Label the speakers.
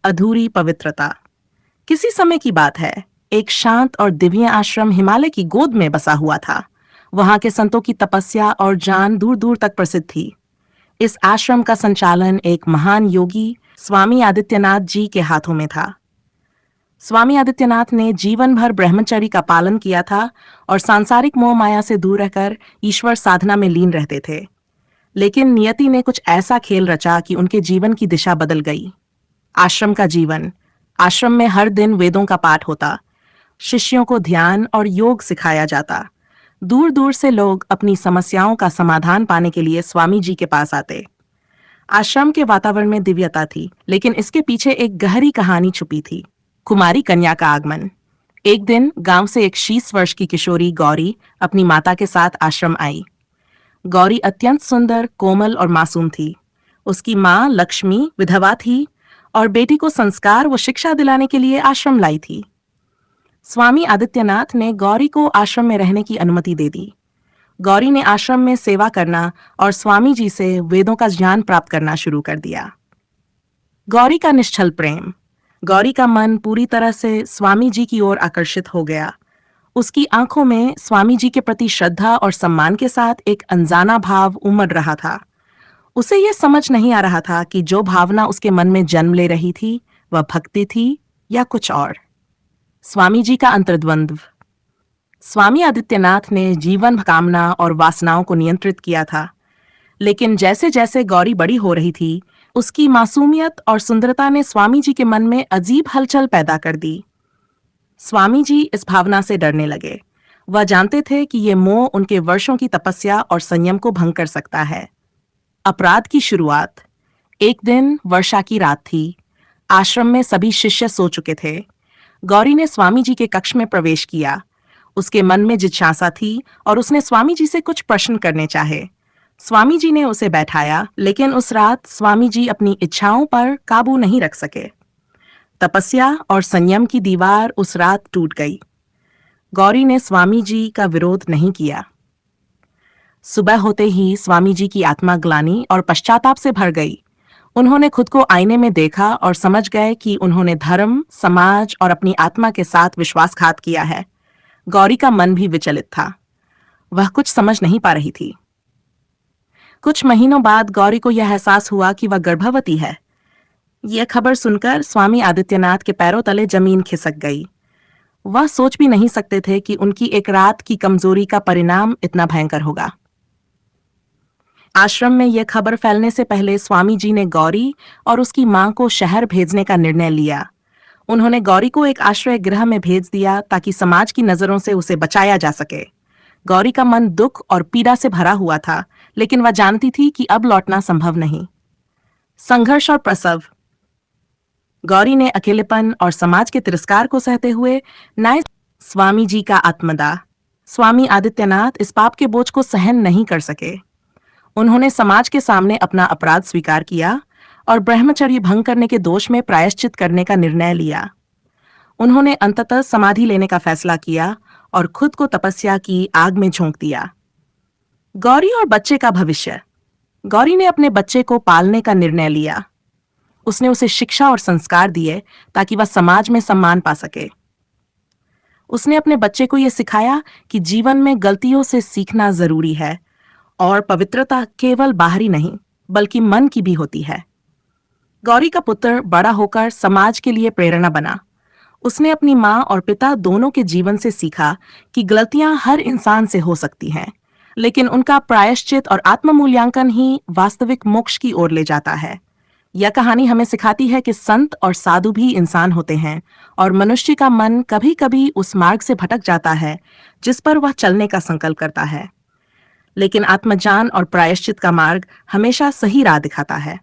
Speaker 1: अधूरी पवित्रता। किसी समय की बात है, एक शांत और दिव्य आश्रम हिमालय की गोद में बसा हुआ था। वहां के संतों की तपस्या और ज्ञान दूर दूर तक प्रसिद्ध थी। इस आश्रम का संचालन एक महान योगी स्वामी आदित्यनाथ जी के हाथों में था। स्वामी आदित्यनाथ ने जीवन भर ब्रह्मचर्य का पालन किया था और सांसारिक मोह माया से दूर रहकर ईश्वर साधना में लीन रहते थे। लेकिन नियति ने कुछ ऐसा खेल रचा कि उनके जीवन की दिशा बदल गई। आश्रम का जीवन। आश्रम में हर दिन वेदों का पाठ होता, शिष्यों को ध्यान और योग सिखाया जाता। दूर दूर से लोग अपनी समस्याओं का समाधान पाने के लिए स्वामी जी के पास आते। आश्रम के वातावरण में दिव्यता थी, लेकिन इसके पीछे एक गहरी कहानी छुपी थी। कुमारी कन्या का आगमन। एक दिन गांव से एक 26 वर्ष की किशोरी गौरी अपनी माता के साथ आश्रम आई। गौरी अत्यंत सुंदर, कोमल और मासूम थी। उसकी माँ लक्ष्मी विधवा थी और बेटी को संस्कार व शिक्षा दिलाने के लिए आश्रम लाई थी। स्वामी आदित्यनाथ ने गौरी को आश्रम में रहने की अनुमति दे दी। गौरी ने आश्रम में सेवा करना और स्वामी जी से वेदों का ज्ञान प्राप्त करना शुरू कर दिया। गौरी का निश्चल प्रेम। गौरी का मन पूरी तरह से स्वामी जी की ओर आकर्षित हो गया। उसकी आंखों में स्वामी जी के प्रति श्रद्धा और सम्मान के साथ एक अनजाना भाव उमड़ रहा था। उसे यह समझ नहीं आ रहा था कि जो भावना उसके मन में जन्म ले रही थी वह भक्ति थी या कुछ और। स्वामी जी का अंतर्द्वंद्व। स्वामी आदित्यनाथ ने जीवन कामना और वासनाओं को नियंत्रित किया था, लेकिन जैसे जैसे गौरी बड़ी हो रही थी, उसकी मासूमियत और सुंदरता ने स्वामी जी के मन में अजीब हलचल पैदा कर दी। स्वामी जी इस भावना से डरने लगे। वह जानते थे कि ये मोह उनके वर्षों की तपस्या और संयम को भंग कर सकता है। अपराध की शुरुआत। एक दिन वर्षा की रात थी। आश्रम में सभी शिष्य सो चुके थे। गौरी ने स्वामी जी के कक्ष में प्रवेश किया। उसके मन में जिज्ञासा थी और उसने स्वामी जी से कुछ प्रश्न करने चाहे। स्वामी जी ने उसे बैठाया, लेकिन उस रात स्वामी जी अपनी इच्छाओं पर काबू नहीं रख सके। तपस्या और संयम की दीवार उस रात टूट गई। गौरी ने स्वामी जी का विरोध नहीं किया। सुबह होते ही स्वामी जी की आत्मा ग्लानि और पश्चाताप से भर गई। उन्होंने खुद को आईने में देखा और समझ गए कि उन्होंने धर्म, समाज और अपनी आत्मा के साथ विश्वासघात किया है। गौरी का मन भी विचलित था। वह कुछ समझ नहीं पा रही थी। कुछ महीनों बाद गौरी को यह एहसास हुआ कि वह गर्भवती है। यह खबर सुनकर स्वामी आदित्यनाथ के पैरों तले जमीन खिसक गई। वह सोच भी नहीं सकते थे कि उनकी एक रात की कमजोरी का परिणाम इतना भयंकर होगा। आश्रम में यह खबर फैलने से पहले स्वामी जी ने गौरी और उसकी मां को शहर भेजने का निर्णय लिया। उन्होंने गौरी को एक आश्रय गृह में भेज दिया ताकि समाज की नजरों से उसे बचाया जा सके। गौरी का मन दुख और पीड़ा से भरा हुआ था, लेकिन वह जानती थी कि अब लौटना संभव नहीं। संघर्ष और प्रसव। गौरी ने अकेलेपन और समाज के तिरस्कार को सहते हुए नए स्वामी जी का आत्मदाह। स्वामी आदित्यनाथ इस पाप के बोझ को सहन नहीं कर सके। उन्होंने समाज के सामने अपना अपराध स्वीकार किया और ब्रह्मचर्य भंग करने के दोष में प्रायश्चित करने का निर्णय लिया। उन्होंने अंततः समाधि लेने का फैसला किया और खुद को तपस्या की आग में झोंक दिया। गौरी और बच्चे का भविष्य। गौरी ने अपने बच्चे को पालने का निर्णय लिया। उसने उसे शिक्षा और संस्कार दिए ताकि वह समाज में सम्मान पा सके। उसने अपने बच्चे को यह सिखाया कि जीवन में गलतियों से सीखना जरूरी है और पवित्रता केवल बाहरी नहीं बल्कि मन की भी होती है। गौरी का पुत्र बड़ा होकर समाज के लिए प्रेरणा बना। उसने अपनी मां और पिता दोनों के जीवन से सीखा कि गलतियां हर इंसान से हो सकती हैं, लेकिन उनका प्रायश्चित और आत्ममूल्यांकन ही वास्तविक मोक्ष की ओर ले जाता है। यह कहानी हमें सिखाती है कि संत और साधु भी इंसान होते हैं और मनुष्य का मन कभी कभी उस मार्ग से भटक जाता है जिस पर वह चलने का संकल्प करता है, लेकिन आत्मज्ञान और प्रायश्चित का मार्ग हमेशा सही राह दिखाता है।